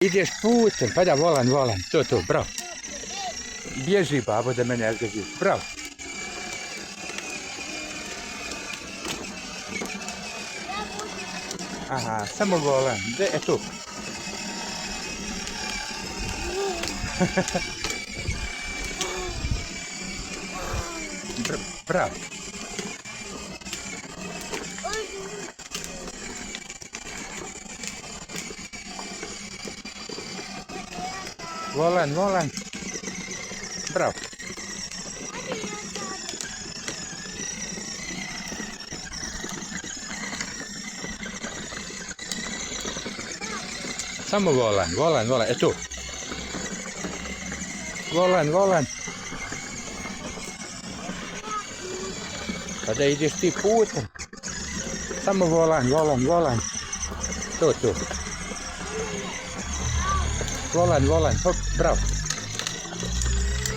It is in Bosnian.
Ideš putem, pa da, volan, to, bravo. Bježi, babo, da me ne zgađiš, bravo. Aha, samo volan, tu. Bravo. Volan. Bravo. Samo volan, tu. Volan. Pa da ideš ti putem. Samo volan. Tu. Volan, hop, bravo.